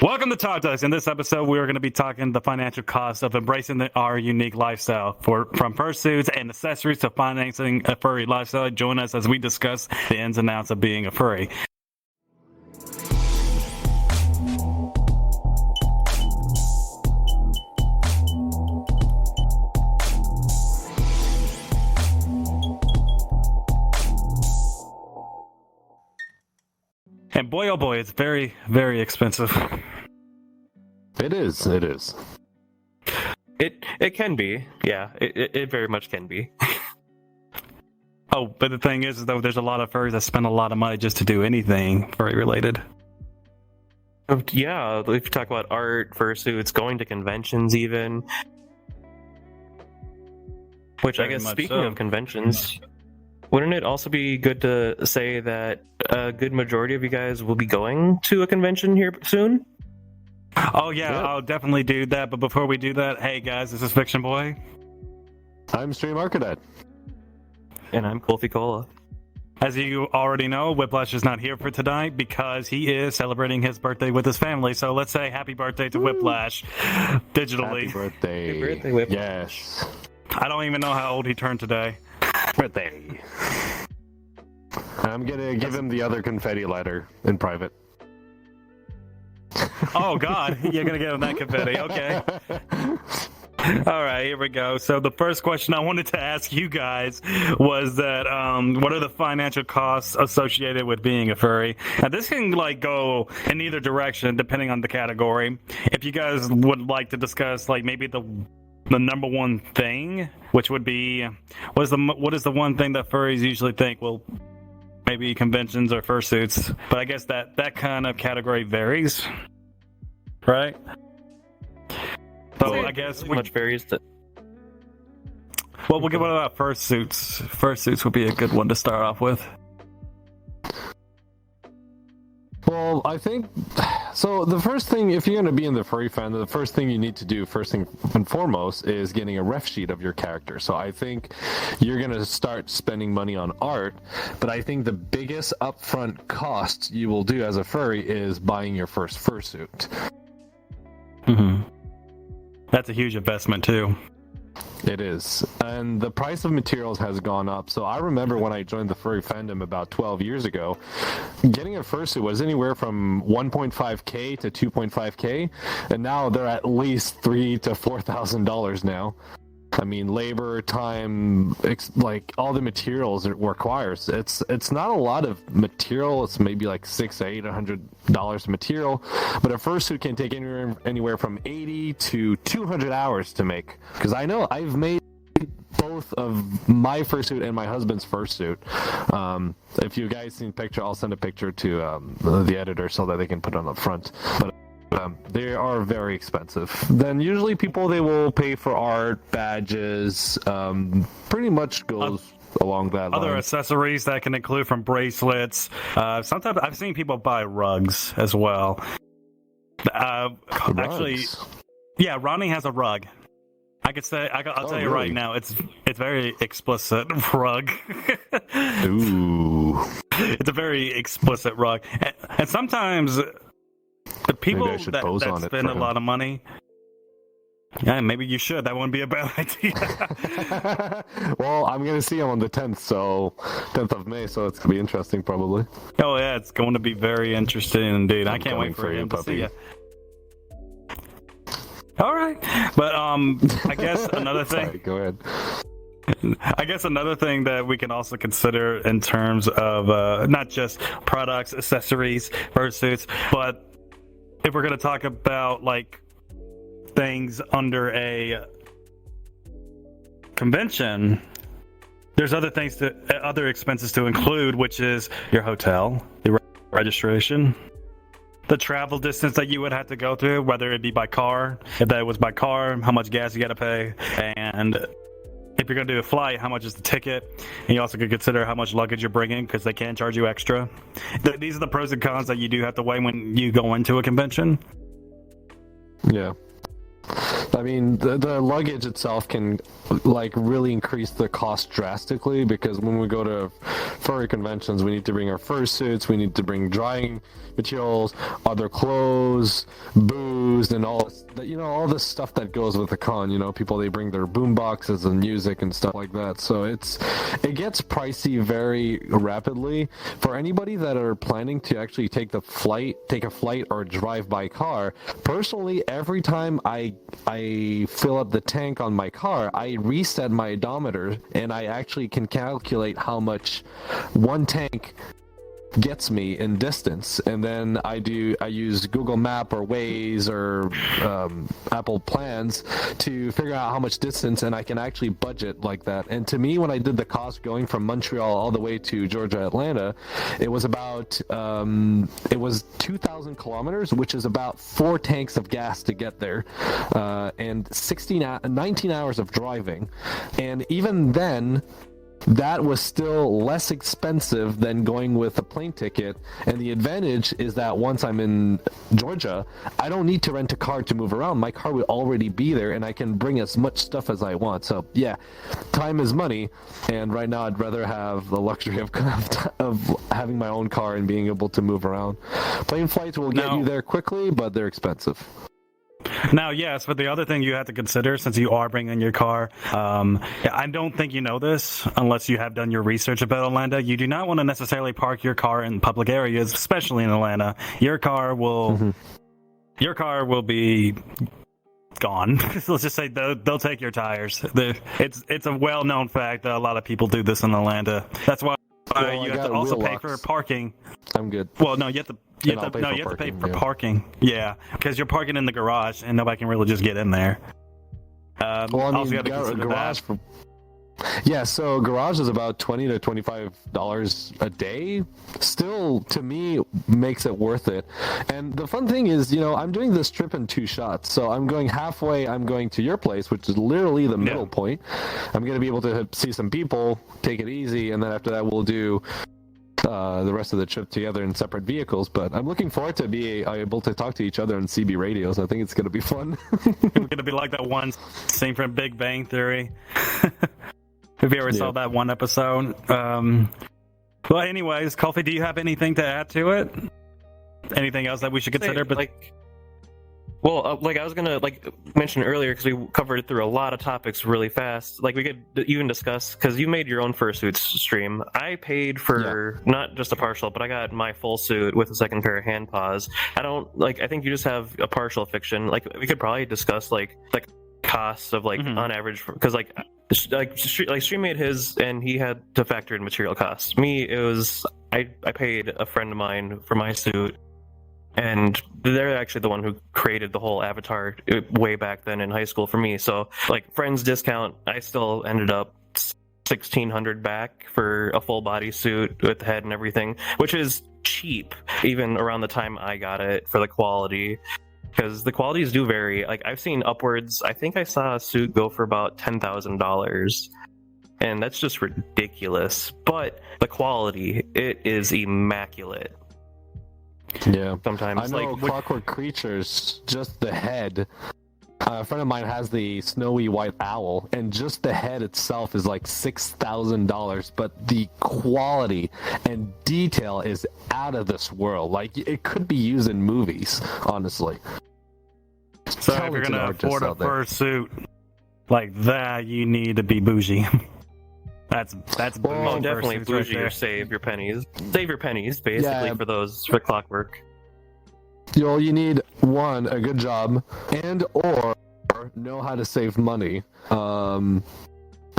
Welcome to Talk Talks. In this episode, we are going to be talking the financial cost of embracing our unique lifestyle, from fursuits and accessories to financing a furry lifestyle. Join us as we discuss the ins and outs of being a furry. And boy, oh boy, it's very, very expensive. It is. It can be. Yeah, it very much can be. Oh, but the thing is, though, there's a lot of furries that spend a lot of money just to do anything furry related. Yeah, if you talk about art, fursuits, going to conventions even. Which Very I guess, much speaking so. of conventions, wouldn't it also be good to say that a good majority of you guys will be going to a convention here soon? Oh, yeah, Yep. I'll definitely do that. But before we do that, hey, guys, this is Fiction Boy. I'm Stream Arcadet. And I'm Colfie Cola. As you already know, Whiplash is not here for tonight because he is celebrating his birthday with his family. So let's say happy birthday to Whiplash digitally. Happy birthday. Happy birthday, Whiplash. Yes. I don't even know how old he turned today. Birthday. I'm gonna give him the other confetti lighter in private. Oh, God, you're going to give him that confetti. Okay. All right, here we go. So the first question I wanted to ask you guys was that what are the financial costs associated with being a furry? Now, this can go in either direction depending on the category. If you guys would like to discuss maybe the number one thing, which would be what is the one thing that furries usually think? Well, maybe conventions or fursuits, but I guess that kind of category varies, right? So I guess Much varies. what about fursuits? Fursuits would be a good one to start off with. Well, I think so. The first thing, if you're going to be in the furry fan, the first thing you need to do, first thing and foremost, is getting a ref sheet of your character. So I think you're going to start spending money on art, but I think the biggest upfront cost you will do as a furry is buying your first fursuit. Mm-hmm. That's a huge investment too. It is. And the price of materials has gone up. So I remember when I joined the furry fandom about 12 years ago, getting a fursuit was anywhere from 1.5K to 2.5K. And now they're at least $3,000 to $4,000 now. I mean, labor, time, all the materials it requires. It's not a lot of material. It's maybe $600 to $800 material, but a fursuit can take anywhere from 80 to 200 hours to make. Because I know I've made both of my fursuit and my husband's fursuit. If you guys seen the picture, I'll send a picture to the editor so that they can put it on the front. But they are very expensive. Then usually people, they will pay for art, badges, pretty much goes along that line. Other accessories that can include from bracelets. Sometimes I've seen people buy rugs as well. Actually, yeah, Ronnie has a rug. I'll tell you right now, it's very explicit rug. Ooh. It's a very explicit rug, and sometimes the people that spend a lot of money. Yeah, maybe you should. That wouldn't be a bad idea. Well, I'm going to see him on the 10th of May, so it's going to be interesting probably. Oh, yeah, it's going to be very interesting indeed. I can't wait for him to see you. All right. But I guess another thing... Sorry, go ahead. I guess another thing that we can also consider in terms of not just products, accessories, fursuits, but if we're going to talk about things under a convention, there's other expenses to include, which is your hotel, your registration, the travel distance that you would have to go through, whether it be by car, if that was by car, how much gas you got to pay, and if you're going to do a flight, how much is the ticket? And you also could consider how much luggage you're bringing, because they can charge you extra. These are the pros and cons that you do have to weigh when you go into a convention. Yeah. I mean, the luggage itself can really increase the cost drastically, because when we go to furry conventions, we need to bring our fursuits, we need to bring drying materials, other clothes, booze and all this, all the stuff that goes with the con. People, they bring their boom boxes and music and stuff like that. So it gets pricey very rapidly for anybody that are planning to actually take a flight or drive by car. Personally, every time I fill up the tank on my car, I reset my odometer, and I actually can calculate how much one tank gets me in distance, and then I use Google Map or Waze or Apple Plans to figure out how much distance, and I can actually budget like that. And to me, when I did the cost going from Montreal all the way to Georgia, Atlanta, it was about 2,000 kilometers, which is about 4 tanks of gas to get there, and 19 hours of driving. And even then, that was still less expensive than going with a plane ticket. And the advantage is that once I'm in Georgia, I don't need to rent a car to move around. My car will already be there, and I can bring as much stuff as I want. So yeah, time is money, and right now I'd rather have the luxury of having my own car and being able to move around. Plane flights will get you there quickly, but they're expensive. Now, yes, but the other thing you have to consider, since you are bringing your car, I don't think you know this unless you have done your research about Atlanta. You do not want to necessarily park your car in public areas, especially in Atlanta. Your car will be gone. Let's just say they'll take your tires. It's a well-known fact that a lot of people do this in Atlanta. That's why you have to also pay for parking. I'm good. Well, no, you have to pay for parking. Yeah, because you're parking in the garage, and nobody can really just get in there. Also, you have to consider garage that. Yeah, so garage is about $20 to $25 a day. Still, to me, makes it worth it. And the fun thing is, I'm doing this trip in 2 shots. So I'm going halfway. I'm going to your place, which is literally the middle point. I'm going to be able to see some people, take it easy, and then after that, we'll do the rest of the trip together in separate vehicles. But I'm looking forward to be able to talk to each other on CB radios. I think it's going to be fun. It's going to be like that one scene from Big Bang Theory. Have you ever saw that one episode? Well, anyways, Kofi, do you have anything to add to it? Anything else that we should consider? I was gonna mention earlier, because we covered through a lot of topics really fast. We could even discuss, because you made your own fursuits stream. I paid for not just a partial, but I got my full suit with a second pair of hand paws. I think you just have a partial fiction. We could probably discuss costs of on average, because Stream made his, and he had to factor in material costs. Me, it was I paid a friend of mine for my suit, and they're actually the one who created the whole avatar way back then in high school for me. So friends discount, I still ended up $1,600 back for a full body suit with the head and everything, which is cheap even around the time I got it for the quality. Because the qualities do vary. I've seen upwards. I think I saw a suit go for about $10,000, and that's just ridiculous. But the quality, it is immaculate. Yeah, sometimes I know Clockwork Creatures, just the head. A friend of mine has the snowy white owl, and just the head itself is $6,000. But the quality and detail is out of this world. It could be used in movies, honestly. So if you're gonna afford a fursuit like that, you need to be bougie. That's bougie. Definitely bougie, or save your pennies. Save your pennies, basically, for Clockwork. You need a good job, or know how to save money.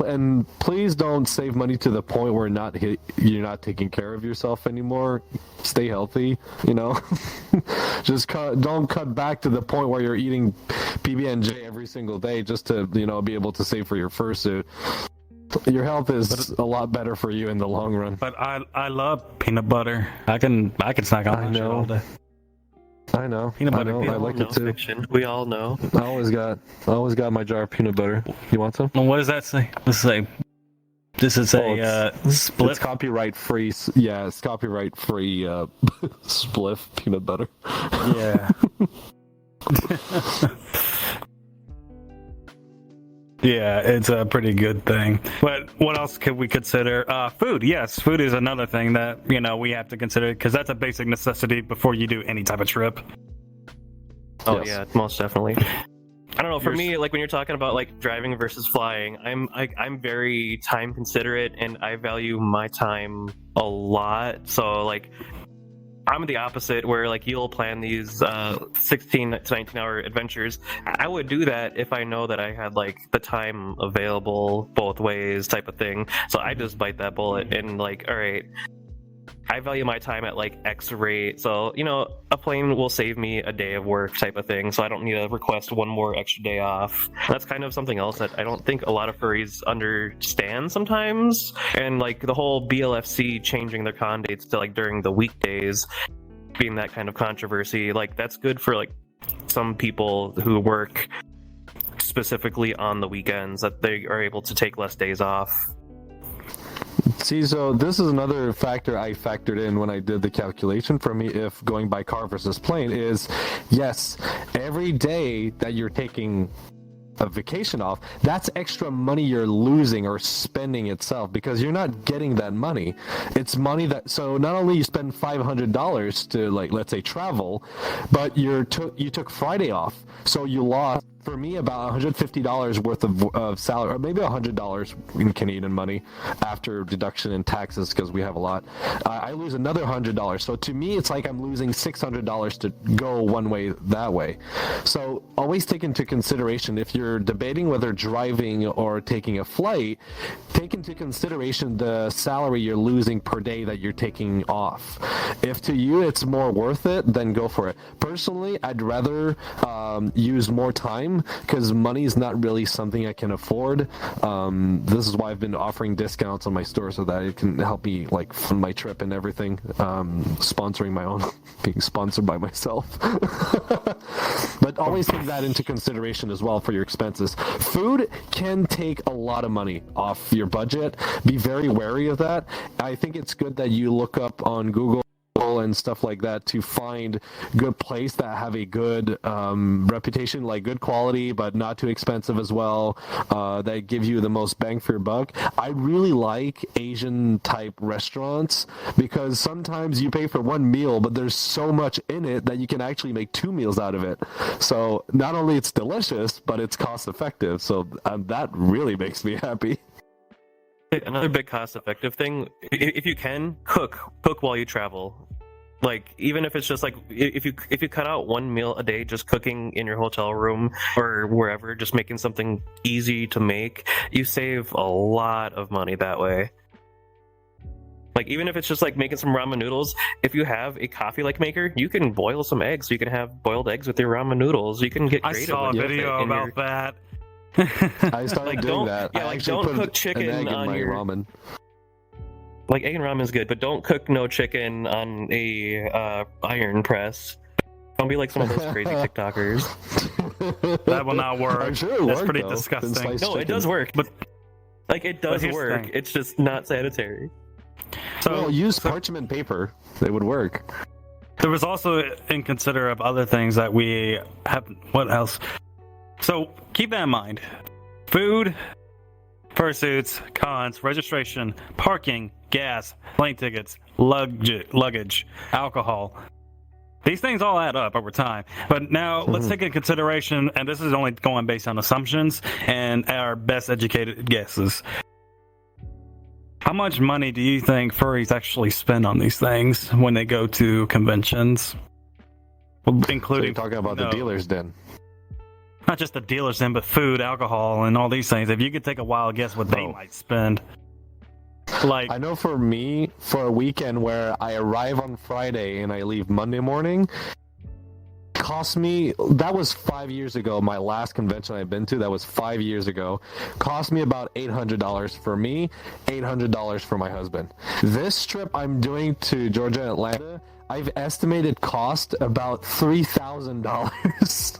And please don't save money to the point where you're not taking care of yourself anymore. Stay healthy, Just don't cut back to the point where you're eating PB&J every single day just to be able to save for your fursuit. Your health is a lot better for you in the long run. But I love peanut butter. I can snack on that shit all day. I know. Peanut butter. I like it too. Fiction. We all know. I always got my jar of peanut butter. You want some? Well, what does that say? This is a split. It's copyright free. Yeah, it's copyright free spliff peanut butter. Yeah. Yeah, it's a pretty good thing. But what else could we consider? Food. Yes, food is another thing that, we have to consider, because that's a basic necessity before you do any type of trip. Oh Yes. yeah, most definitely. I don't know. For me, like when you're talking about like driving versus flying, I'm very time considerate and I value my time a lot. So like I'm the opposite, where like you'll plan these 16 to 19 hour adventures. I would do that if I know that I had like the time available both ways, type of thing. So I just bite that bullet and like, all right, I value my time at like X rate. So, you know, a plane will save me a day of work, type of thing. So I don't need to request one more extra day off. That's kind of something else that I don't think a lot of furries understand sometimes. And like the whole BLFC changing their con dates to like during the weekdays being that kind of controversy, like that's good for like some people who work specifically on the weekends, that they are able to take less days off. See, so this is another factor I factored in when I did the calculation for me if going by car versus plane is, yes, every day that you're taking a vacation off, that's extra money you're losing or spending itself, because you're not getting that money. It's money that, so not only you spend $500 to, like, let's say travel, but you took Friday off, so you lost, for me, about $150 worth of salary, or maybe $100 in Canadian money after deduction and taxes, because we have a lot. I lose another $100. So to me, it's like I'm losing $600 to go one way that way. So always take into consideration, if you're debating whether driving or taking a flight, take into consideration the salary you're losing per day that you're taking off. If to you it's more worth it, then go for it. Personally, I'd rather use more time, because money is not really something I can afford. This is why I've been offering discounts on my store, so that it can help me like fund my trip and everything. Sponsoring my own, being sponsored by myself. But always take that into consideration as well for your expenses. Food can take a lot of money off your budget. Be very wary of that. I think it's good that you look up on Google and stuff like that to find good place that have a good reputation, like good quality but not too expensive as well, that give you the most bang for your buck. I really like Asian type restaurants, because sometimes you pay for one meal but there's so much in it that you can actually make 2 meals out of it. So not only it's delicious, but it's cost effective, so that really makes me happy. Another big cost-effective thing, if you can, cook while you travel. Like, even if it's just like, if you cut out one meal a day, just cooking in your hotel room or wherever, just making something easy to make, you save a lot of money that way. Like, even if it's just like making some ramen noodles, if you have a coffee-like maker, you can boil some eggs. So you can have boiled eggs with your ramen noodles. You can get creative. I saw a with video it about that. I started Like, doing don't- that. yeah, I like, actually don't put cook chicken an egg in on my your- ramen. Like, egg and ramen is good, but don't cook no chicken on a iron press. Don't be like some of those crazy TikTokers. That will not work. I'm sure it That's worked, pretty though. disgusting. Than sliced No, it chicken. does work. But- Like, it does here's the work. thing. It's just not sanitary. So Well, use parchment paper. It would work. there was also inconsiderate of other things that we have. What else? So keep that in mind. Food, fursuits, cons, registration, parking, gas, plane tickets, luggage, alcohol. These things all add up over time. But now let's take into consideration, and this is only going based on assumptions and our best educated guesses. How much money do you think furries actually spend on these things when they go to conventions? Well, So including you're talking about the dealers then. not just the dealers then, but food, alcohol, and all these things. If you could take a wild guess what they Oh. might spend. Like, I know for me, for a weekend where I arrive on Friday and I leave Monday morning, cost me, that was 5 years ago, my last convention I've been to, that was 5 years ago, cost me about $800 for me, $800 for my husband. This trip I'm doing to Georgia and Atlanta, I've estimated cost about $3,000.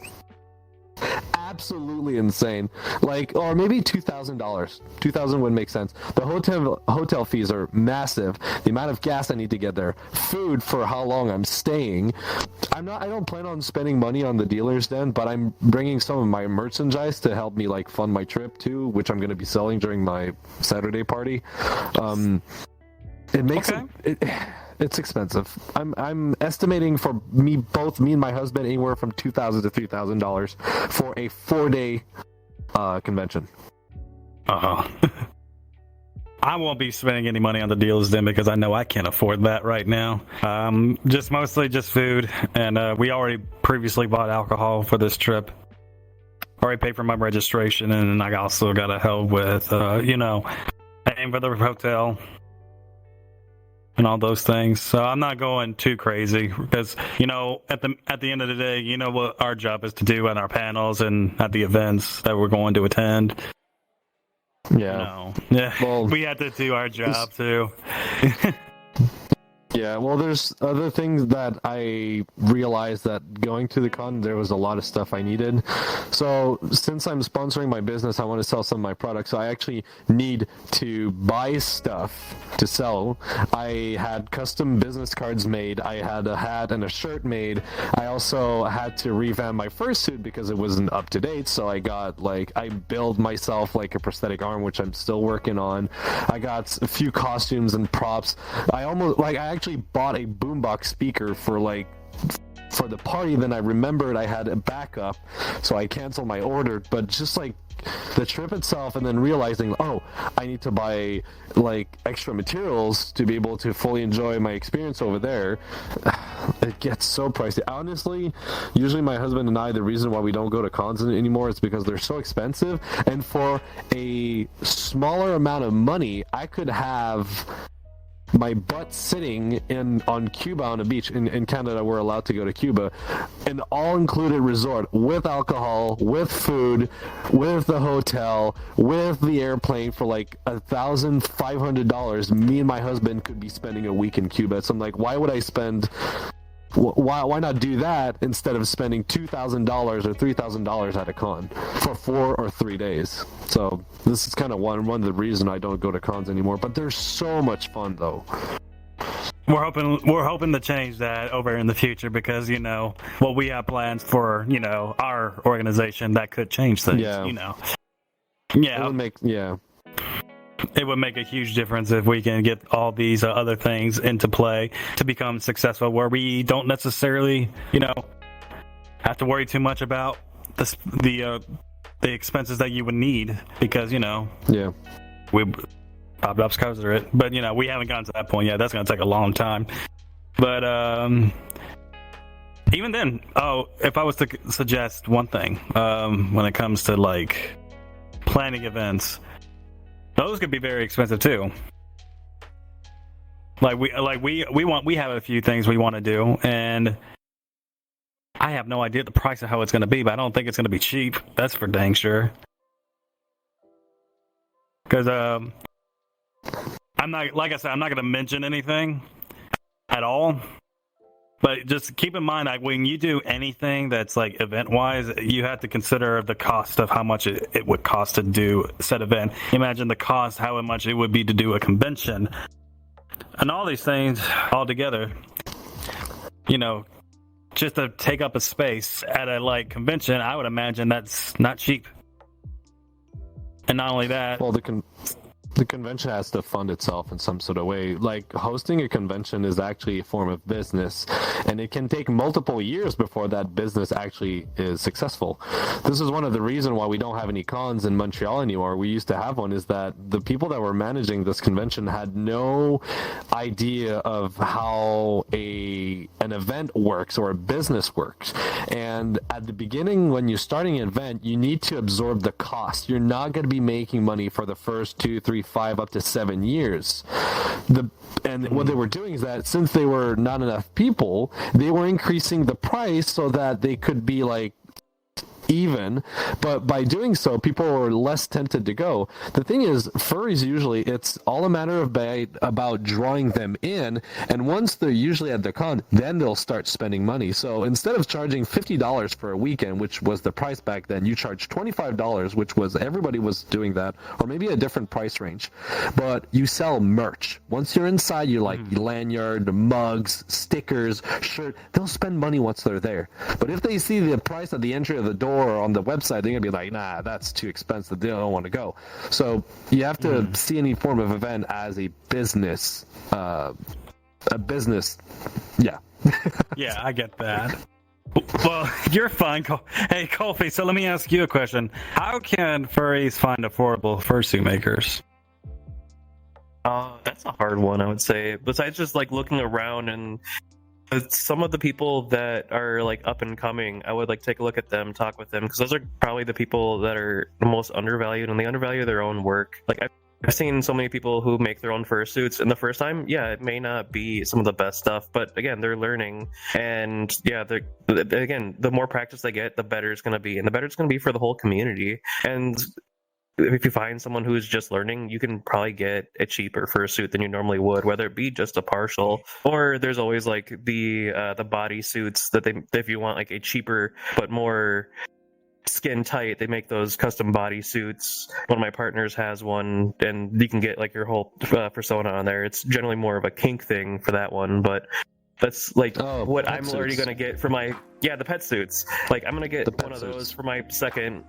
Absolutely insane. Like, or maybe $2,000. $2,000 would make sense. The hotel fees are massive. The amount of gas I need to get there, food for how long I'm staying. I don't plan on spending money on the dealers then, but I'm bringing some of my merchandise to help me like fund my trip too, which I'm going to be selling during my Saturday party. It makes Okay. it's expensive. I'm estimating for me and my husband anywhere from $2,000 to $3,000 for a 4-day convention. Uh-huh. I won't be spending any money on the deals then because I know I can't afford that right now. Just mostly just food, and we already previously bought alcohol for this trip. Already paid for my registration, and I also got to help with, paying for the hotel and all those things. So I'm not going too crazy because, at the end of the day, you know what our job is to do at our panels and at the events that we're going to attend. Yeah. Yeah. Well, we had to do our job too. Yeah, well, there's other things that I realized that going to the con, there was a lot of stuff I needed. So since I'm sponsoring my business, I want to sell some of my products. So I actually need to buy stuff to sell. I had custom business cards made. I had a hat and a shirt made. I also had to revamp my fursuit because it wasn't up to date. So I built myself like a prosthetic arm, which I'm still working on. I got a few costumes and props. I actually bought a boombox speaker for the party. Then I remembered I had a backup, so I canceled my order. But just like the trip itself, and then realizing, I need to buy extra materials to be able to fully enjoy my experience over there. It gets so pricey. Honestly, usually my husband and I, the reason why we don't go to cons anymore is because they're so expensive, and for a smaller amount of money, I could have my butt sitting on Cuba on a beach. In Canada, we're allowed to go to Cuba, an all-included resort with alcohol, with food, with the hotel, with the airplane for $1,500. Me and my husband could be spending a week in Cuba. So I'm like, why would I spend? Why not do that instead of spending $2,000 or $3,000 at a con for 4 or 3 days? So this is kind of one of the reasons I don't go to cons anymore. But they're so much fun, though. We're hoping to change that over in the future because what we have plans for our organization that could change things. Yeah. It would make a huge difference if we can get all these other things into play to become successful, where we don't necessarily, have to worry too much about the expenses that you would need because, we Bob Dobbs covers it. But, we haven't gotten to that point yet. That's going to take a long time. But even then, if I was to suggest one thing when it comes to, planning events, those could be very expensive too. We have a few things we want to do, and I have no idea the price of how it's going to be, but I don't think it's going to be cheap. That's for dang sure. Because I'm not, like I said, I'm not going to mention anything at all. But just keep in mind, when you do anything that's event-wise, you have to consider the cost of how much it would cost to do said event. Imagine the cost, how much it would be to do a convention. And all these things all together, just to take up a space at a convention, I would imagine that's not cheap. And not only that... Well, the convention has to fund itself in some sort of way. Hosting a convention is actually a form of business, and it can take multiple years before that business actually is successful. This is one of the reasons why we don't have any cons in Montreal anymore. We used to have one, is that the people that were managing this convention had no idea of how an event works or a business works. And at the beginning, when you're starting an event, you need to absorb the cost. You're not going to be making money for the first 2, 3, 5 up to 7 years. What they were doing is that since they were not enough people, they were increasing the price so that they could be even, but by doing so, people were less tempted to go. The thing is, furries usually, it's all a matter of about drawing them in, and once they're usually at the con, then they'll start spending money. So instead of charging $50 for a weekend, which was the price back then, you charge $25, which was, everybody was doing that, or maybe a different price range. But you sell merch. Once you're inside, you lanyard, mugs, stickers, shirt. They'll spend money once they're there. But if they see the price at the entry of the door or on the website, they're gonna be like, nah, that's too expensive, they don't want to go. So you have to see any form of event as a business a business. Yeah. Yeah, I get that. Well, you're fine. Hey, Kofi, so let me ask you a question. How can furries find affordable fursuit makers? That's a hard one, I would say. Besides just like looking around and some of the people that are like up and coming, I would like take a look at them, talk with them, because those are probably the people that are the most undervalued, and they undervalue their own work. Like I've seen so many people who make their own fursuits, and the first time, yeah, it may not be some of the best stuff, but again, they're learning, and yeah, again, the more practice they get, the better it's going to be, and the better it's going to be for the whole community. And if you find someone who's just learning, you can probably get a cheaper fursuit than you normally would, whether it be just a partial, or there's always like the body suits that if you want like a cheaper but more skin tight, they make those custom body suits. One of my partners has one, and you can get like your whole persona on there. It's generally more of a kink thing for that one, but that's like what I'm already going to get for my the pet suits. Like I'm going to get one of those for my second.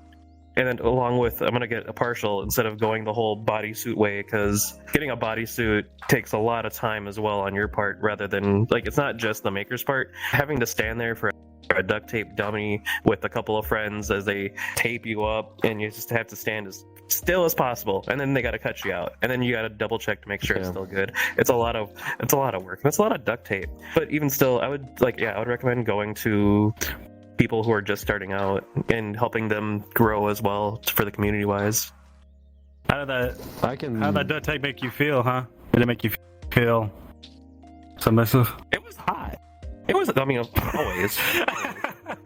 And then along with, I'm going to get a partial instead of going the whole bodysuit way, because getting a bodysuit takes a lot of time as well on your part, rather than, like, it's not just the maker's part. Having to stand there for a duct tape dummy with a couple of friends as they tape you up, and you just have to stand as still as possible, and then they got to cut you out, and then you got to double check to make sure it's still good. It's a lot of work. It's a lot of duct tape. But even still, I would recommend going to people who are just starting out and helping them grow as well for the community wise. How did that duct tape make you feel, huh? Did it make you feel submissive? It was hot. It was, I mean, always.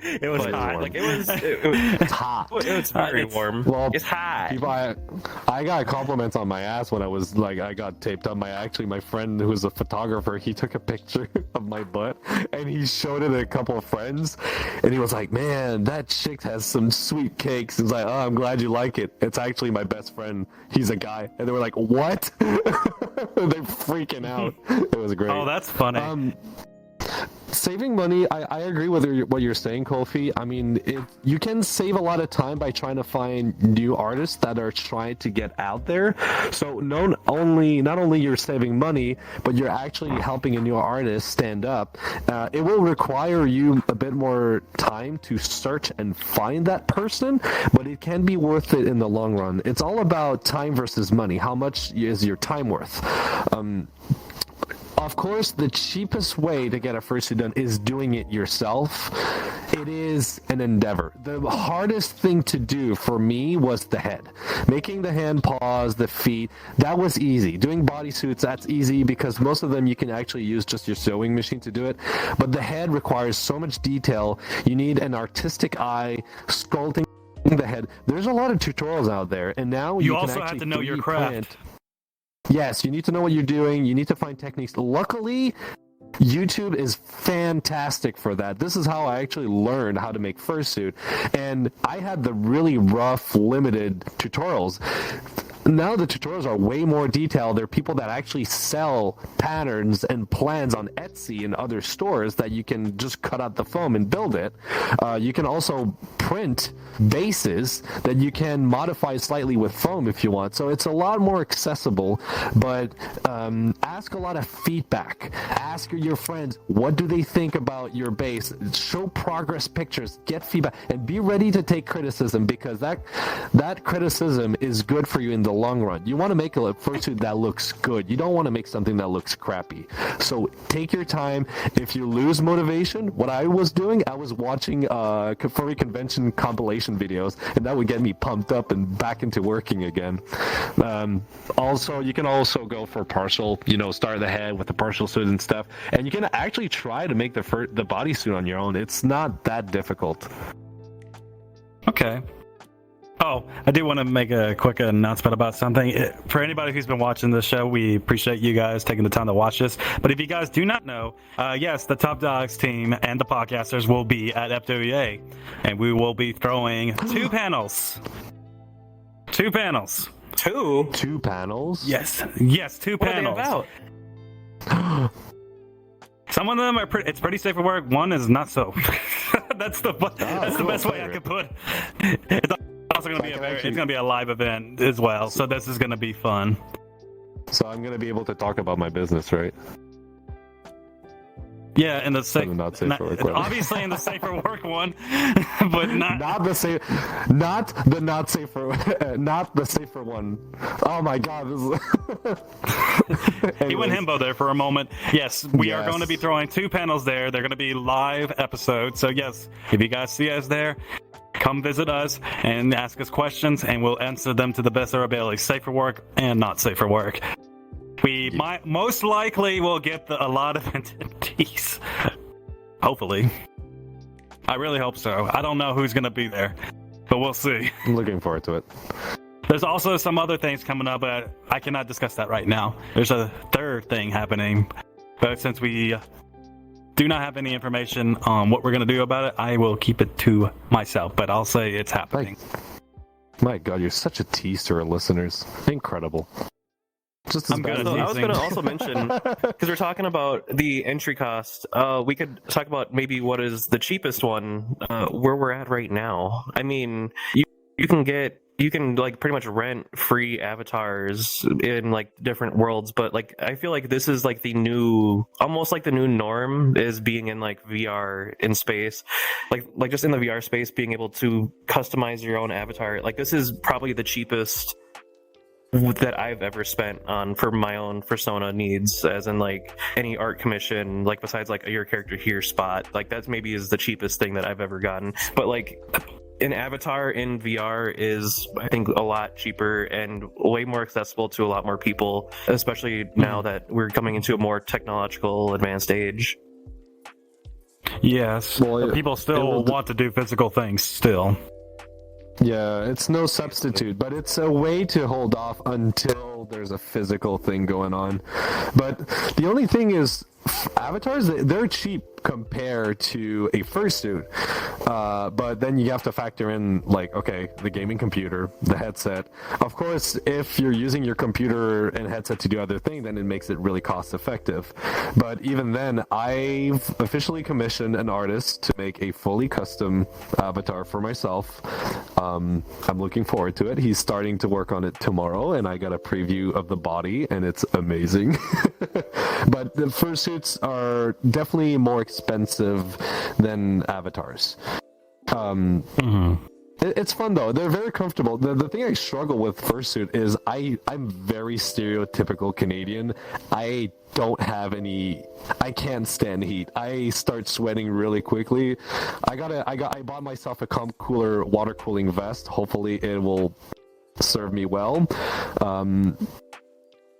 It was hot. Like it's hot. It was very warm. Well, it's hot. People, I got compliments on my ass when I got taped up. My friend who was a photographer, he took a picture of my butt and he showed it to a couple of friends, and he was like, "Man, that chick has some sweet cakes." He's like, "Oh, I'm glad you like it. It's actually my best friend. He's a guy." And they were like, "What?" They're freaking out. It was great. Oh, that's funny. Saving money, I agree with what you're saying, Kofi. I mean, you can save a lot of time by trying to find new artists that are trying to get out there. So not only you're saving money, but you're actually helping a new artist stand up. It will require you a bit more time to search and find that person, but it can be worth it in the long run. It's all about time versus money. How much is your time worth? Of course, the cheapest way to get a fursuit done is doing it yourself. It is an endeavor. The hardest thing to do for me was the head. Making the hand paws, the feet, that was easy. Doing bodysuits, that's easy because most of them you can actually use just your sewing machine to do it. But the head requires so much detail. You need an artistic eye, sculpting the head. There's a lot of tutorials out there, and now you also can actually have to know your craft. Yes, you need to know what you're doing. You need to find techniques. Luckily, YouTube is fantastic for that. This is how I actually learned how to make fursuit. And I had the really rough, limited tutorials. Now the tutorials are way more detailed. There are people that actually sell patterns and plans on Etsy and other stores that you can just cut out the foam and build it. You can also print bases that you can modify slightly with foam if you want. So it's a lot more accessible, but ask a lot of feedback. Ask your friends, what do they think about your base? Show progress pictures, get feedback, and be ready to take criticism, because that criticism is good for you in the long run. You want to make a fursuit that looks good. You don't want to make something that looks crappy. So take your time. If you lose motivation, what I was doing, I was watching furry convention compilation videos, and that would get me pumped up and back into working again. Also, you can also go for partial, start the head with the partial suit and stuff, and you can actually try to make the bodysuit on your own. It's not that difficult. Okay. Oh, I do want to make a quick announcement about something. For anybody who's been watching this show, we appreciate you guys taking the time to watch this. But if you guys do not know, yes, the Top Dogs team and the podcasters will be at Ep45, and we will be throwing two panels. Two panels. Two panels? Yes, two panels. What are they about? Some of them are it's pretty safe for work. One is not so. That's the best way I could put it. It's also going to be it's going to be a live event as well, so this is going to be fun. So I'm going to be able to talk about my business, right? Yeah, in the safe, not safe for work one. obviously in the safer work one, but Not the safe, not the not safer, not the safer one. Oh my god, this is... He went himbo there for a moment. Yes, we are Yes. going to be throwing 2 panels there. They're going to be live episodes. So yes, if you guys see us there, come visit us and ask us questions, and we'll answer them to the best of our ability. Safe for work and not safe for work. We might most likely will get a lot of attendees. Hopefully. I really hope so. I don't know who's going to be there, but we'll see. I'm looking forward to it. There's also some other things coming up, but I cannot discuss that right now. There's a third thing happening, but since we do not have any information on what we're going to do about it, I will keep it to myself, but I'll say it's happening. My god, you're such a tease to our listeners. Incredible. Just as I'm bad good as at I was teasing. going to also mention, because we're talking about the entry cost, we could talk about maybe what is the cheapest one, where we're at right now. I mean, you can like pretty much rent free avatars in like different worlds, but like I feel like this is like almost like the new norm is being in like VR in space, like just in the VR space, being able to customize your own avatar. Like this is probably the cheapest that I've ever spent on for my own persona needs, as in like any art commission, like besides like a your character here spot, like that's maybe is the cheapest thing that I've ever gotten. But like an avatar in VR is, I think, a lot cheaper and way more accessible to a lot more people, especially now that we're coming into a more technological advanced age. Yes, Well, but people it still will want to do physical things still. Yeah, it's no substitute, but it's a way to hold off until there's a physical thing going on. But the only thing is, avatars, they're cheap compared to a fursuit. But then you have to factor in, like, okay, the gaming computer, the headset. Of course, if you're using your computer and headset to do other things, then it makes it really cost effective. But even then, I've officially commissioned an artist to make a fully custom avatar for myself. I'm looking forward to it. He's starting to work on it tomorrow, and I got a preview of the body, and it's amazing. But the fursuits are definitely more expensive than avatars. It's fun though. They're very comfortable. The thing I struggle with fursuit is I'm very stereotypical Canadian. I can't stand heat. I start sweating really quickly. I bought myself a comp cooler water cooling vest. Hopefully it will serve me well.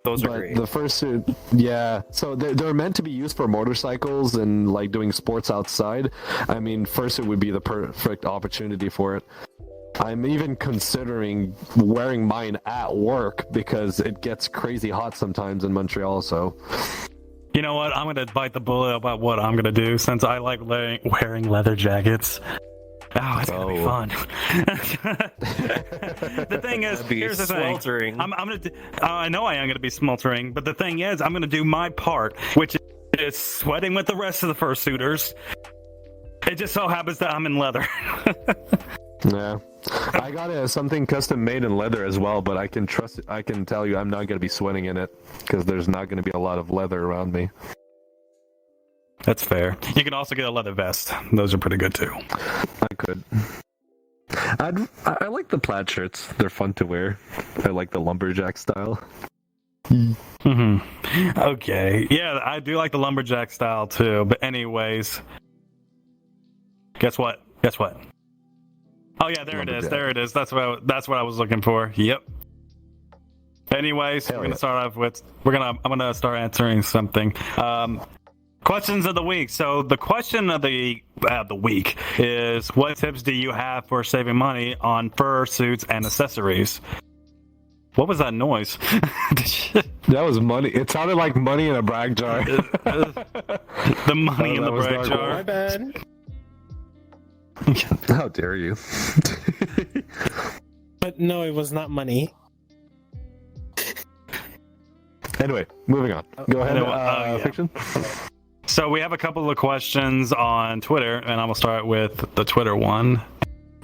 Those are But great. the fursuit, yeah. So they're meant to be used for motorcycles and like doing sports outside. I mean, fursuit would be the perfect opportunity for it. I'm even considering wearing mine at work because it gets crazy hot sometimes in Montreal. So, You know what? I'm going to bite the bullet about what I'm going to do since I like wearing leather jackets. Oh, it's going to be fun. The thing is, That'd be here's the thing. sweltering. I'm going to. I know I am going to be smeltering, but the thing is, I'm going to do my part, which is sweating with the rest of the fursuiters. It just so happens that I'm in leather. yeah. I got something custom made in leather as well, but I can tell you I'm not going to be sweating in it because there's not going to be a lot of leather around me. That's fair. You can also get a leather vest. Those are pretty good too. I could. I like the plaid shirts. They're fun to wear. I like the lumberjack style. Okay. Yeah, I do like the lumberjack style too. But anyways, guess what? Oh yeah, there it is. There it is. That's what I was looking for. Yep. Anyways, Hell we're gonna yeah. start off with I'm gonna start answering something. Questions of the week. So the question of the week is, what tips do you have for saving money on fur suits and accessories? What was that noise? That was money. It sounded like money in a brag jar. The money in the that was brag dark. jar. My bad. How dare you? But no, it was not money. Anyway, moving on. Go ahead. Yeah. Fiction. So we have a couple of questions on Twitter, and I'm gonna start with the Twitter one.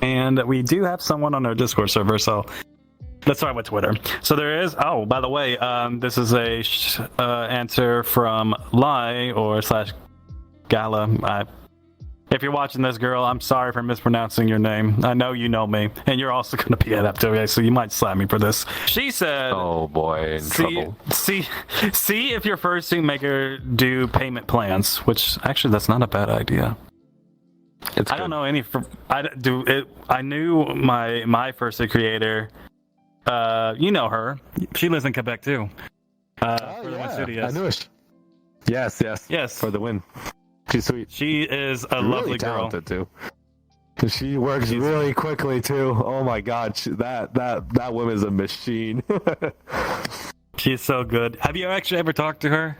And we do have someone on our Discord server, so let's start with Twitter. So there is. Oh, by the way, this is a answer from /Gavin Gala. If you're watching this, girl, I'm sorry for mispronouncing your name. I know you know me, and you're also going to be at Ep45, so you might slap me for this. She said, Oh boy, in trouble. See if your fursuit maker do payment plans, which actually that's not a bad idea. I don't know any. I knew my fursuit creator. You know her. She lives in Quebec too. For the Win Studios. I knew it. Yes. For the win. She's sweet. She is a really lovely talented girl. Too. She works really quickly too. Oh my god, that woman is a machine. She's so good. Have you actually ever talked to her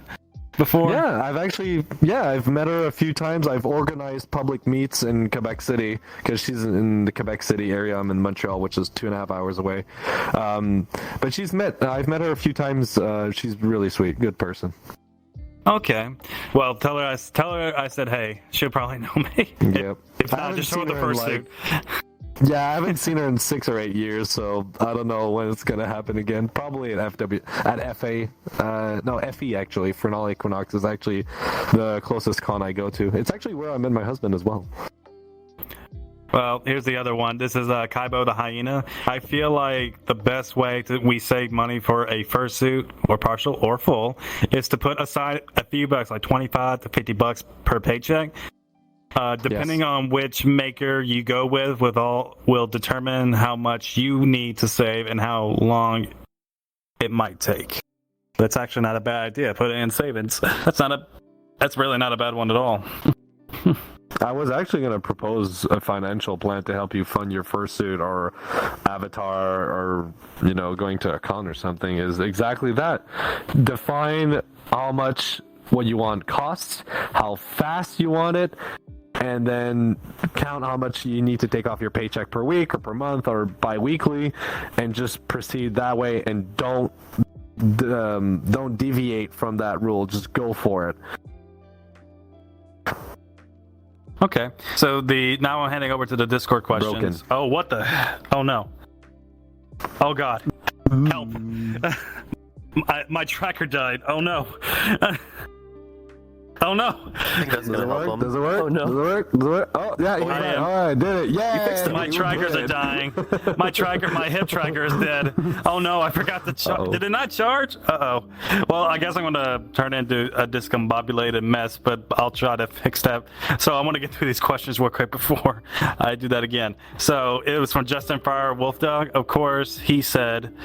before? Yeah, I've met her a few times. I've organized public meets in Quebec City because she's in the Quebec City area. I'm in Montreal, which is 2.5 hours away. But I've met her a few times. She's really sweet, good person. Okay. Well, tell her I said hey. She'll probably know me. Yep. If not, just show her the fursuit. Yeah, I haven't seen her in 6 or 8 years, so I don't know when it's gonna happen again. Probably at FE actually. Fernal Equinox is actually the closest con I go to. It's actually where I met my husband as well. Well, here's the other one. This is Kaibo the Hyena. I feel like the best way we save money for a fursuit, or partial or full, is to put aside a few bucks, like $25 to $50 per paycheck. Depending on which maker you go with, will determine how much you need to save and how long it might take. That's actually not a bad idea. Put it in savings. That's really not a bad one at all. I was actually going to propose a financial plan to help you fund your fursuit or avatar or, going to a con or something is exactly that. Define how much what you want costs, how fast you want it, and then count how much you need to take off your paycheck per week or per month or bi-weekly, and just proceed that way, and don't deviate from that rule. Just go for it. Okay, so now I'm handing over to the Discord questions. Broken. Oh, what the? Oh no! Oh god! Help! My tracker died. Oh no! Oh no! I think that's gonna help him. Does it work? Oh no! Does it work? Oh yeah, he's right. All right, did it! Yeah. You fixed it. My trackers are dying. My hip tracker is dead. Oh no, I forgot to charge. Did it not charge? Uh-oh. Well, I guess I'm going to turn it into a discombobulated mess, but I'll try to fix that. So I want to get through these questions real quick before I do that again. So it was from Justin Fire Wolfdog. Of course, he said,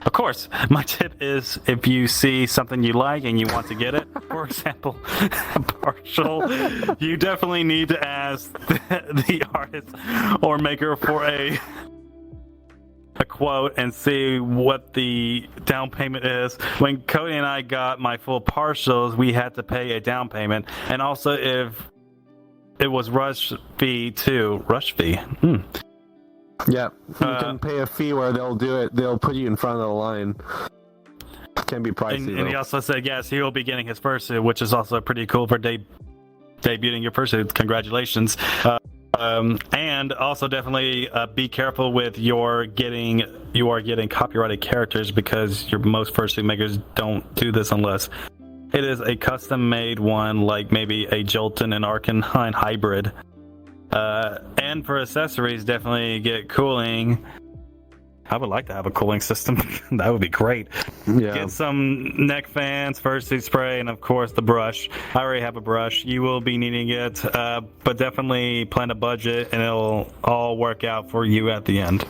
of course, my tip is if you see something you like and you want to get it, for example, partial, you definitely need to ask the artist or maker for a quote and see what the down payment is. When Cody and I got my full partials, we had to pay a down payment, and also if it was rush fee too. Rush fee. Yeah, you can pay a fee where they'll do it. They'll put you in front of the line. Can be pricey. And he also said yes, he will be getting his fursuit, which is also pretty cool for debuting your fursuit. Congratulations. And also definitely be careful with you are getting copyrighted characters, because most fursuit makers don't do this unless it is a custom made one, like maybe a Jolton and Arcanine hybrid. And for accessories, definitely get cooling. I would like to have a cooling system. That would be great. Yeah. Get some neck fans, fursuit spray, and of course the brush. I already have a brush. You will be needing it, but definitely plan a budget, and it'll all work out for you at the end.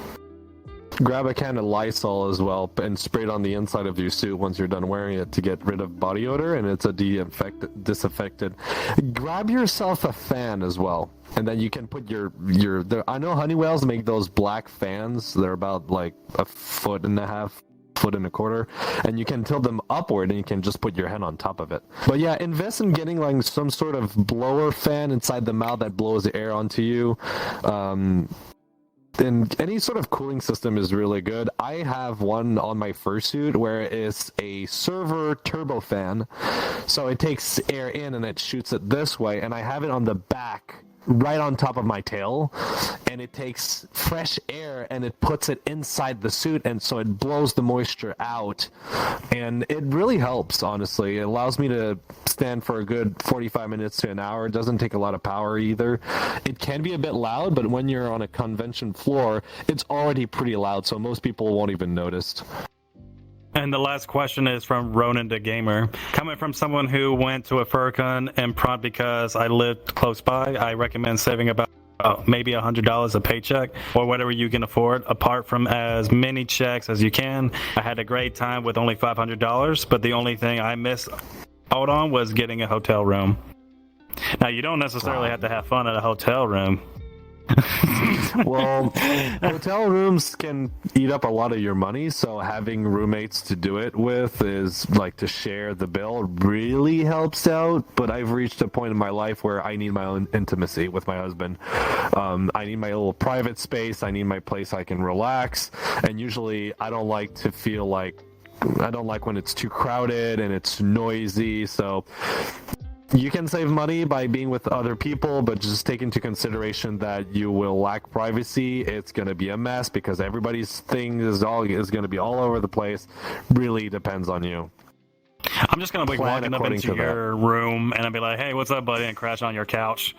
Grab a can of Lysol as well and spray it on the inside of your suit once you're done wearing it to get rid of body odor, and it's a disinfected. Grab yourself a fan as well, and then you can put your I know Honeywells make those black fans. They're about like 1.5 1.25 feet, and you can tilt them upward and you can just put your head on top of it. But yeah, invest in getting like some sort of blower fan inside the mouth that blows the air onto you. And any sort of cooling system is really good. I have one on my fursuit where it's a server turbofan, so it takes air in and it shoots it this way, and I have it on the back right on top of my tail, and it takes fresh air and it puts it inside the suit, and so it blows the moisture out, and it really helps. Honestly, it allows me to stand for a good 45 minutes to an hour. It doesn't take a lot of power either. It can be a bit loud, but when you're on a convention floor, it's already pretty loud, so most people won't even notice. And the last question is from Ronan the Gamer. Coming from someone who went to a FurCon and prompt because I lived close by, I recommend saving about maybe $100 a paycheck or whatever you can afford, apart from as many checks as you can. I had a great time with only $500, but the only thing I missed out on was getting a hotel room. Now, you don't necessarily have to have fun at a hotel room. Well, hotel rooms can eat up a lot of your money, so having roommates to do it with is like to share the bill really helps out. But I've reached a point in my life where I need my own intimacy with my husband. I need my little private space. I need my place I can relax. And usually I don't like when it's too crowded and it's noisy. So you can save money by being with other people, but just take into consideration that you will lack privacy. It's going to be a mess because everybody's thing is going to be all over the place. Really depends on you. I'm just going to be walking up into your room and I'll be like, hey, what's up, buddy? And crash on your couch.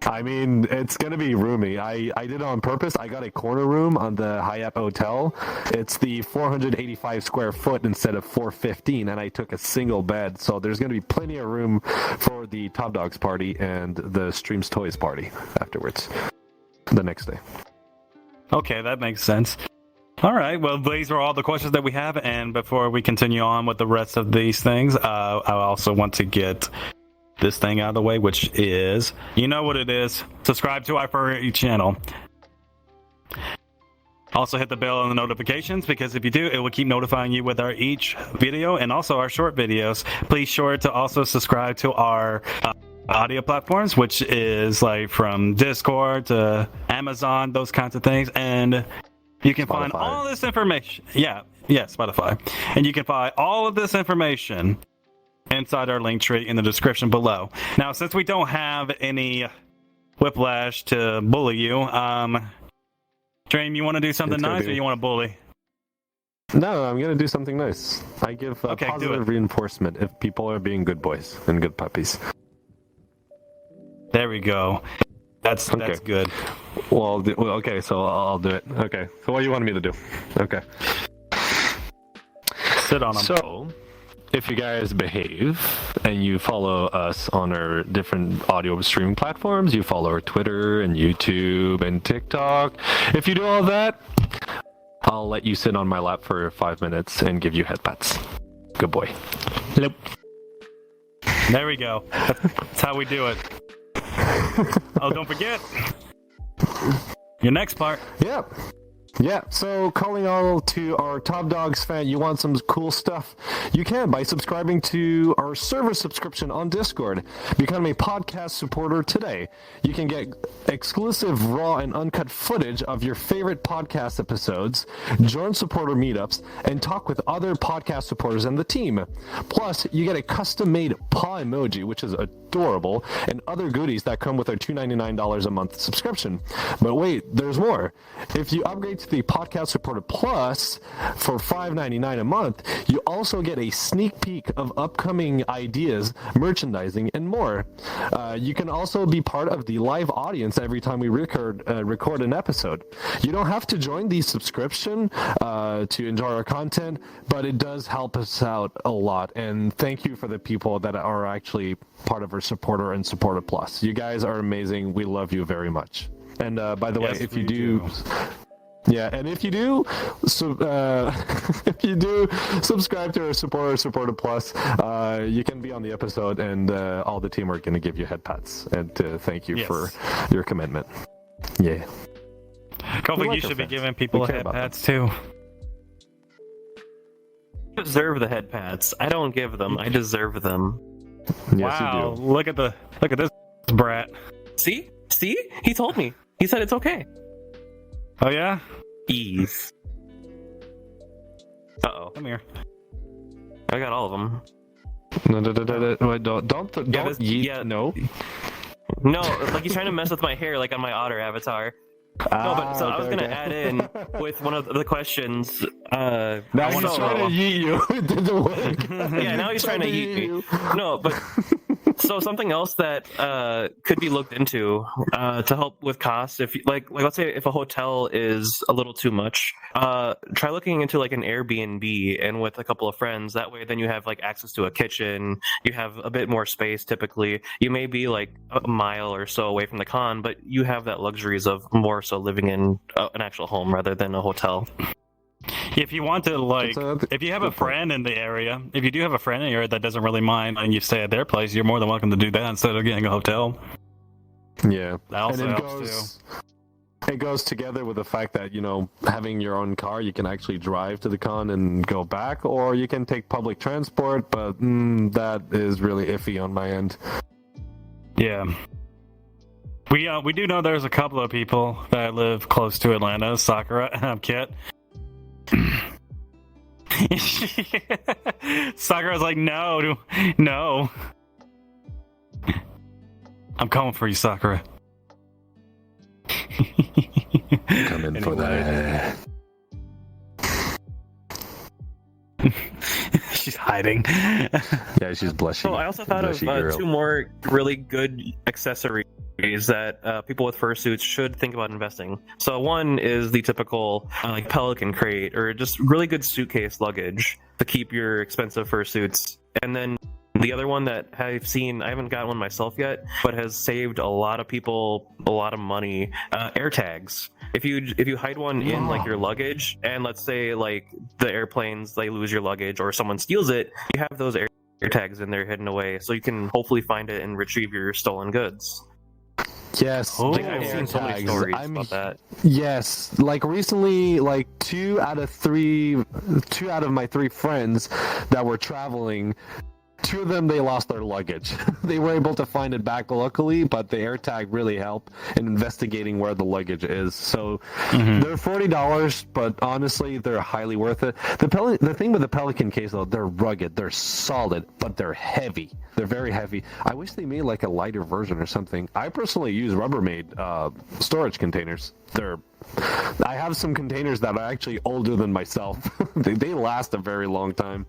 I mean, it's going to be roomy. I did it on purpose. I got a corner room on the Hyatt Hotel. It's the 485 square foot instead of 415, and I took a single bed. So there's going to be plenty of room for the Top Dogs party and the Streams Toys party afterwards, the next day. Okay, that makes sense. All right, well, these are all the questions that we have, and before we continue on with the rest of these things, I also want to get this thing out of the way, which is, you know what it is, subscribe to our Furry channel. Also hit the bell on the notifications, because if you do, it will keep notifying you with our each video and also our short videos. Please sure to also subscribe to our audio platforms, which is like from Discord to Amazon, those kinds of things. And you can find all this information. Yeah, Spotify. And you can find all of this information inside our link tree in the description below. Now, since we don't have any whiplash to bully you, Dream, you want to do something nice or you want to bully? No, I'm going to do something nice. I give positive reinforcement if people are being good boys and good puppies. There we go. That's good. Well, okay, so I'll do it. Okay, so what do you want me to do? Okay. Sit on them. So, if you guys behave and you follow us on our different audio streaming platforms, you follow our Twitter and YouTube and TikTok. If you do all that, I'll let you sit on my lap for 5 minutes and give you head pats. Good boy. Nope. There we go. That's how we do it. Oh, don't forget your next part. Yep. Yeah, so calling all to our Top Dogs fan, you want some cool stuff? You can by subscribing to our server subscription on Discord. Become a podcast supporter today. You can get exclusive raw and uncut footage of your favorite podcast episodes, join supporter meetups, and talk with other podcast supporters and the team. Plus, you get a custom-made paw emoji, which is adorable, and other goodies that come with our $2.99 a month subscription. But wait, there's more. If you upgrade to the Podcast Supporter Plus for $5.99 a month, you also get a sneak peek of upcoming ideas, merchandising, and more. You can also be part of the live audience every time we record an episode. You don't have to join the subscription to enjoy our content, but it does help us out a lot. And thank you for the people that are actually part of our Supporter and Supporter Plus. You guys are amazing. We love you very much. And by the way, if you do. Yeah, and if you do, subscribe to our Supporter Plus, you can be on the episode, and all the team are going to give you head pats and to thank you for your commitment. Yeah. Kofi, you should be giving people head pats too. I deserve the head pats. I don't give them. I deserve them. Yes, wow! You do. Look at this brat. See? He told me. He said it's okay. Oh yeah? Ease. Uh-oh. Come here. I got all of them. No, don't. No. No, like he's trying to mess with my hair, like on my otter avatar. No, but so I was gonna add in with one of the questions. Now he's trying to yeet you. It didn't work. Yeah, now he's trying to yeet me. No, but so something else that could be looked into to help with costs. If like let's say if a hotel is a little too much, try looking into like an Airbnb and with a couple of friends. That way, then you have like access to a kitchen. You have a bit more space. Typically, you may be like a mile or so away from the con, but you have that luxuries of more so living in an actual home rather than a hotel. If you want to, like, if you have a friend in the area, if you do have a friend in the area that doesn't really mind and you stay at their place, you're more than welcome to do that instead of getting a hotel. Yeah. That also and helps too. It goes together with the fact that, you know, having your own car, you can actually drive to the con and go back, or you can take public transport, but that is really iffy on my end. Yeah. We do know there's a couple of people that live close to Atlanta. Sakura, Kit. Sakura's like, no. I'm coming for you, Sakura. Coming for that. She's hiding. Yeah, she's blushing. So I also thought of girl. two more really good accessories that people with fursuits should think about investing. So one is the typical like pelican crate or just really good suitcase luggage to keep your expensive fursuits. And then the other one that I've seen, I haven't got one myself yet, but has saved a lot of people a lot of money, air tags. If you hide one in like your luggage, and let's say like the airplanes, they lose your luggage or someone steals it, you have those air tags in there hidden away, so you can hopefully find it and retrieve your stolen goods. Yes, Like, I've seen so many stories about that. Yes, like recently, like two out of my three friends that were traveling, two of them, they lost their luggage. They were able to find it back luckily, but the AirTag really helped in investigating where the luggage is. So they're $40, but honestly, they're highly worth it. The thing with the Pelican case, though, they're rugged, they're solid, but they're heavy. They're very heavy. I wish they made like a lighter version or something. I personally use Rubbermaid storage containers. I have some containers that are actually older than myself. They last a very long time.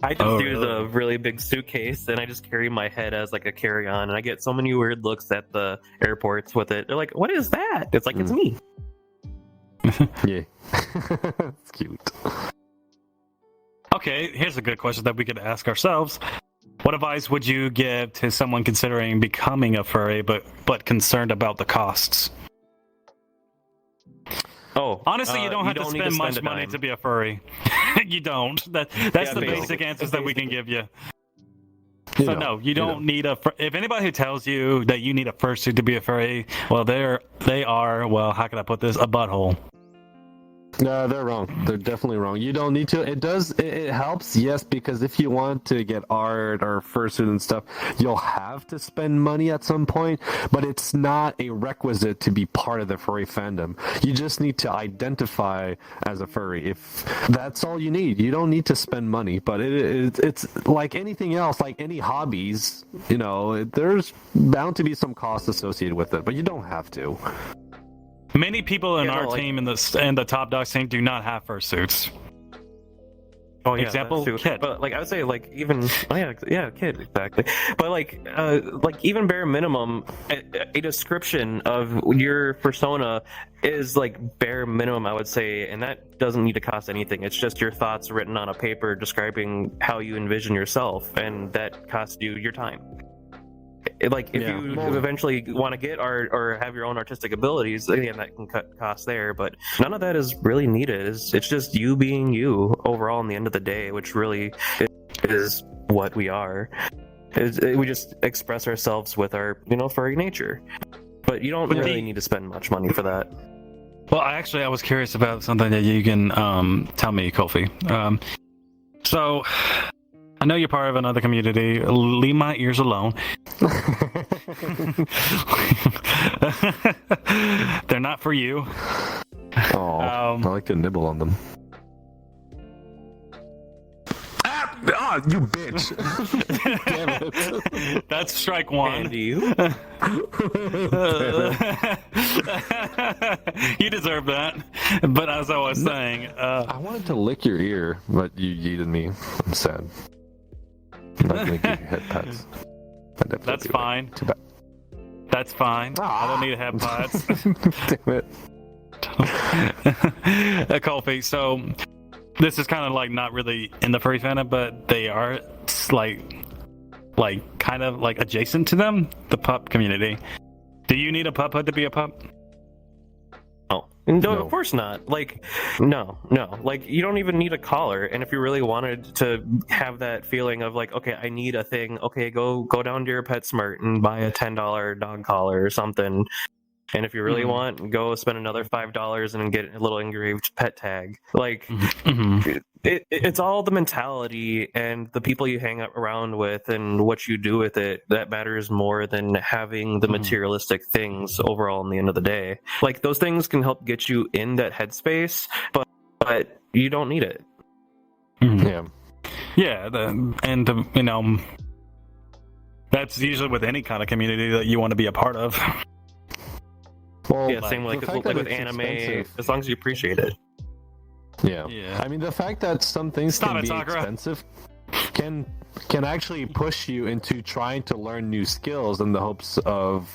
I just do the really big suitcase, and I just carry my head as like a carry-on, and I get so many weird looks at the airports with it. They're like, "What is that?" It's like, it's me. Yeah, it's cute. Okay, here's a good question that we could ask ourselves. What advice would you give to someone considering becoming a furry, but concerned about the costs? Oh, honestly, you don't have to spend much money to be a furry. You don't. That's the basic answers that we can give you. So no, you don't need a. If anybody who tells you that you need a fursuit to be a furry, well, they are. Well, how can I put this? A butthole. No, they're wrong. They're definitely wrong. You don't need to. It helps, yes, because if you want to get art or fursuit and stuff, you'll have to spend money at some point, but it's not a requisite to be part of the furry fandom. You just need to identify as a furry. If that's all you need, you don't need to spend money, but it's like anything else, like any hobbies, you know, there's bound to be some cost associated with it, but you don't have to. Many people in our team in the Top Dog team do not have fursuits. Oh yeah, example, Kid. But like I would say, like even Kid, exactly. But like even bare minimum, a description of your persona is like bare minimum, I would say, and that doesn't need to cost anything. It's just your thoughts written on a paper describing how you envision yourself, and that costs you your time. Like if you eventually want to get art or have your own artistic abilities, again, that can cut costs there, but none of that is really needed. It's just you being you overall in the end of the day, which really is what we are. We just express ourselves with our, furry nature, but you don't really need to spend much money for that. Well, I was curious about something that you can tell me, Kofi. So I know you're part of another community. Leave my ears alone. They're not for you. Oh, I like to nibble on them. you bitch. Damn it. That's strike one. Andy, you? You deserve that. But as I was saying, I wanted to lick your ear, but you yeeted me. I'm sad. I'm not gonna give you head pats. that's fine. Too bad. That's fine. I don't need head pats. Damn it. Coffee. So this is kind of like not really in the furry fandom, but they are like kind of like adjacent to them, the pup community. Do you need a pup hood to be a pup? No, of course not. Like, no. Like, you don't even need a collar. And if you really wanted to have that feeling of like, okay, I need a thing. Okay, go down to your PetSmart and buy a $10 dog collar or something. And if you really want, go spend another $5 and get a little engraved pet tag. Like, it's all the mentality and the people you hang out around with and what you do with it that matters more than having the materialistic things overall in the end of the day. Like, those things can help get you in that headspace, but you don't need it. Yeah, that's usually with any kind of community that you want to be a part of. Well, Yeah, same like with anime, expensive. as long as you appreciate it. Yeah. I mean, the fact that some things Stop can it, be Sakura. expensive can actually push you into trying to learn new skills in the hopes of,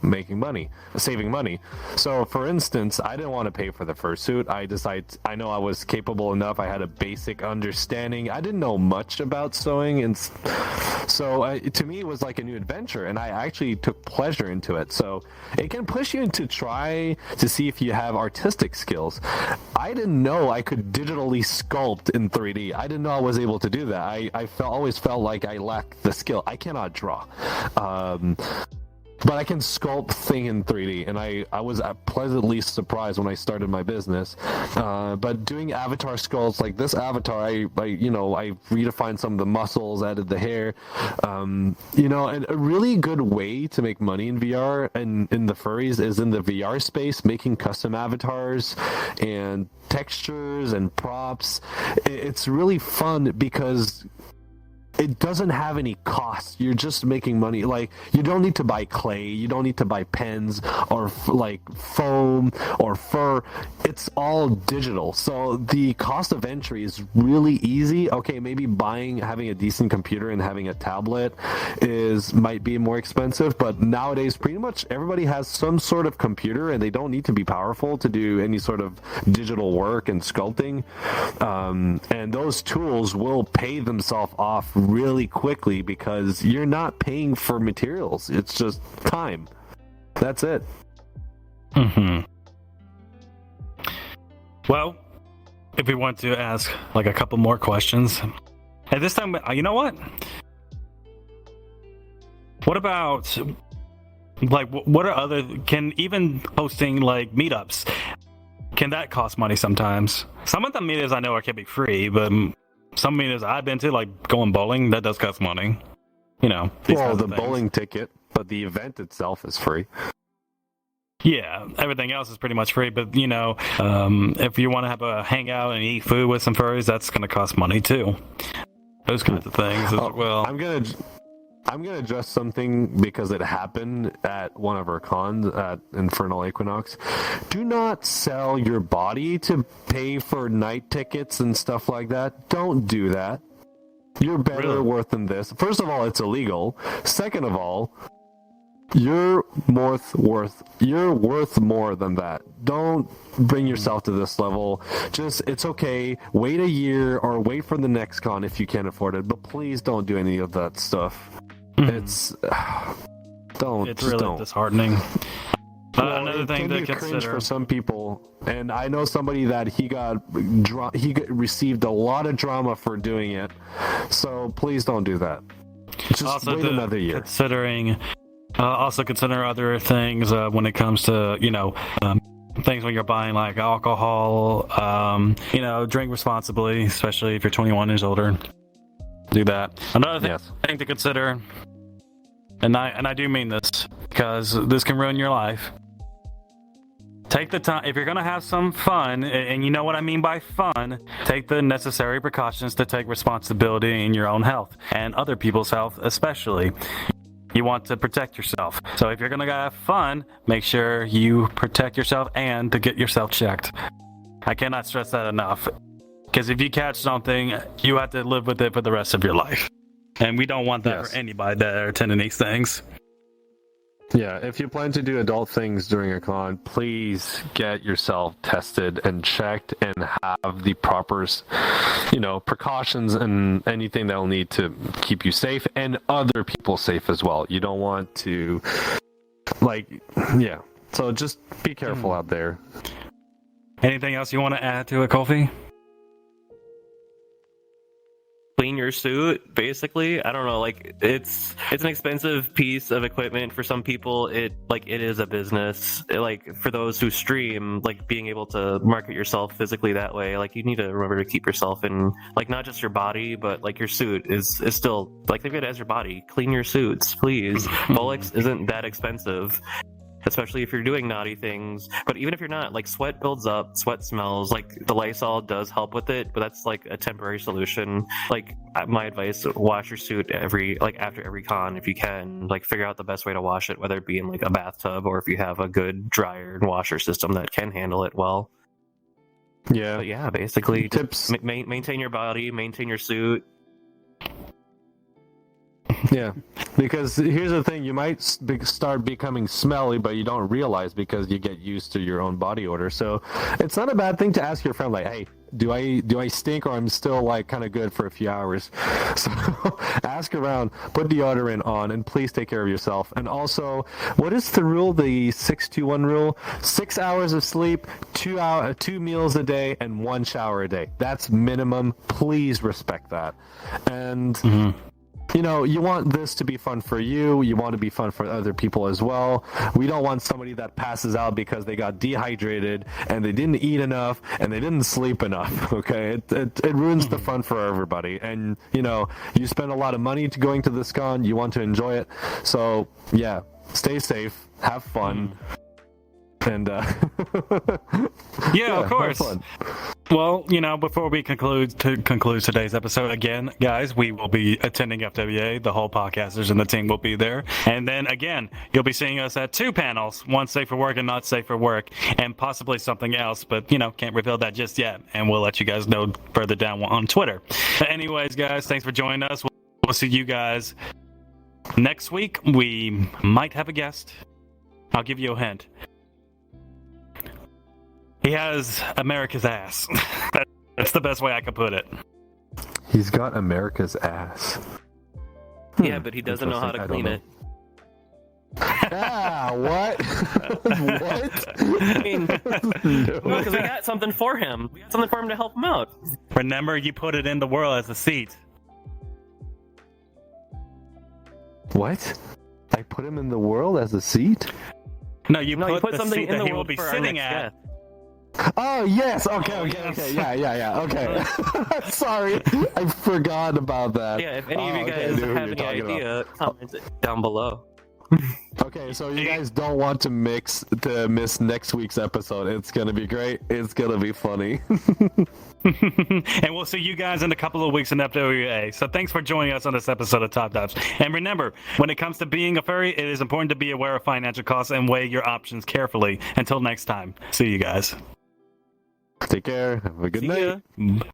making money, saving money. So, for instance, I didn't want to pay for the fursuit. I know I was capable enough. I had a basic understanding. I didn't know much about sewing, and so to me, it was like a new adventure, and I actually took pleasure into it. So it can push you into try to see if you have artistic skills. I didn't know I could digitally sculpt in 3D. I didn't know I was able to do that. I always felt like I lacked the skill. I cannot draw. But I can sculpt thing in 3D, and I was pleasantly surprised when I started my business. But doing avatar sculpts like this avatar, I redefined some of the muscles, added the hair. And a really good way to make money in VR and in the furries is in the VR space, making custom avatars and textures and props. It's really fun because it doesn't have any cost. You're just making money. Like, you don't need to buy clay. You don't need to buy pens or foam or fur. It's all digital. So the cost of entry is really easy. Okay, maybe having a decent computer and having a tablet might be more expensive, but nowadays pretty much everybody has some sort of computer and they don't need to be powerful to do any sort of digital work and sculpting. And those tools will pay themselves off really quickly because you're not paying for materials. It's just time. That's it. Well, if we want to ask like a couple more questions, at this time, you know what? What about like what are other? Can even hosting like meetups? Can that cost money sometimes? Some of the meetups I know can be free, but some meetups I've been to, like going bowling, that does cost money. Well, the bowling ticket, but the event itself is free. Yeah, everything else is pretty much free. But if you want to have a hangout and eat food with some furries, that's going to cost money too. Those kinds of things as well. I'm gonna address something because it happened at one of our cons at Infernal Equinox. Do not sell your body to pay for night tickets and stuff like that. Don't do that. You're better worth than this. First of all, it's illegal. Second of all, you're worth more than that. Don't bring yourself to this level. It's okay. Wait a year or wait for the next con if you can't afford it. But please don't do any of that stuff. It's really disheartening. Another it thing can to be cringe consider for some people, and I know somebody that he received a lot of drama for doing it. So please don't do that. Just also wait another year. Also consider other things when it comes to things when you're buying like alcohol. Drink responsibly, especially if you're 21 years older. Do that. Another thing to consider, and I do mean this because this can ruin your life. Take the time. If you're going to have some fun, and you know what I mean by fun, take the necessary precautions to take responsibility in your own health and other people's health, especially. You want to protect yourself. So if you're going to have fun, make sure you protect yourself and to get yourself checked. I cannot stress that enough. Because if you catch something, you have to live with it for the rest of your life. And we don't want that for anybody that are attending these things. Yeah, if you plan to do adult things during a con, please get yourself tested and checked and have the proper, precautions and anything that will need to keep you safe and other people safe as well. You don't want to, so just be careful out there. Anything else you want to add to it, Kofi? Clean your suit, basically. I don't know, it's an expensive piece of equipment for some people. It is a business. For those who stream, being able to market yourself physically that way, you need to remember to keep yourself in, not just your body, but your suit is still think of it as your body. Clean your suits, please. Bullocks isn't that expensive, especially if you're doing naughty things. But even if you're not, sweat builds up, sweat smells. The Lysol does help with it, but that's a temporary solution. My advice: wash your suit after every con if you can. Figure out the best way to wash it, whether it be in a bathtub or if you have a good dryer and washer system that can handle it well. Yeah. But yeah, basically tips. Maintain your body, maintain your suit. Yeah, because here's the thing: you might start becoming smelly, but you don't realize because you get used to your own body odor. So it's not a bad thing to ask your friend, hey, do I stink, or I'm still kind of good for a few hours? So ask around, put deodorant on, and please take care of yourself. And also, what is the rule? The 6-2-1 rule: 6 hours of sleep, 2 meals a day, and 1 shower a day. That's minimum. Please respect that. And. You want this to be fun for you. You want to be fun for other people as well. We don't want somebody that passes out because they got dehydrated and they didn't eat enough and they didn't sleep enough. Okay, it ruins the fun for everybody. And you spend a lot of money going to this con. You want to enjoy it. So yeah, stay safe, have fun. And yeah, of course. Well, before we conclude today's episode, again, guys, we will be attending FWA. The whole podcasters and the team will be there. And then again, you'll be seeing us at 2 panels, one safe for work and not safe for work, and possibly something else, but can't reveal that just yet. And we'll let you guys know further down on Twitter. But anyways, guys, thanks for joining us. We'll see you guys next week. We might have a guest. I'll give you a hint. He has America's ass. That's the best way I could put it. He's got America's ass. Yeah, but he doesn't know how to clean it. What? What? I mean, because we got something for him. We got something for him to help him out. Remember, you put it in the world as a seat. What? I put him in the world as a seat? No, you put the something seat in that the he will world be for our sitting next at. guest. Oh, yes. Okay. Yeah. Okay. Sorry. I forgot about that. Yeah, if any of you guys have any idea, comment it down below. Okay, so you guys don't want to miss next week's episode. It's going to be great. It's going to be funny. And we'll see you guys in a couple of weeks in FWA. So thanks for joining us on this episode of Top Dives. And remember, when it comes to being a furry, it is important to be aware of financial costs and weigh your options carefully. Until next time, see you guys. Take care. Have a good See night. ya.